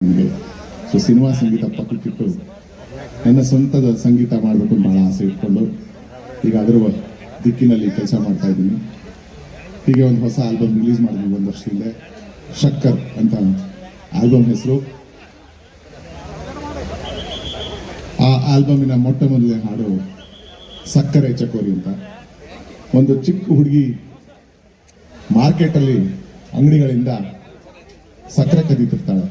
ನನಗೆ. So cinema ಸಂಗೀತ ಪಕ್ಕಕ್ಕಿಟ್ಟು ನನ್ನ ಸ್ವಂತದ ಸಂಗೀತ ಮಾಡಬೇಕು ಭಾಳ ಆಸೆ ಇಟ್ಕೊಂಡು ಈಗ ಅದರ ದಿಕ್ಕಿನಲ್ಲಿ ಕೆಲಸ ಮಾಡ್ತಾ ಇದ್ದೀನಿ. ಹೀಗೆ ಒಂದು ಹೊಸ ಆಲ್ಬಮ್ ರಿಲೀಸ್ ಮಾಡಿದ್ವಿ 1 ವರ್ಷ ಹಿಂದೆ, ಶಕ್ಕರ್ ಅಂತ ಆಲ್ಬಮ್ ಹೆಸರು. ಆ ಆಲ್ಬಮಿನ ಮೊಟ್ಟ ಮೊದಲನೇ ಹಾಡು ಸಕ್ಕರೆ ಚಕೋರಿ ಅಂತ. ಒಂದು ಚಿಕ್ಕ ಹುಡುಗಿ ಮಾರ್ಕೆಟಲ್ಲಿ ಅಂಗಡಿಗಳಿಂದ ಸಕ್ಕರೆ ಕದೀತಿರ್ತಾಳೆ.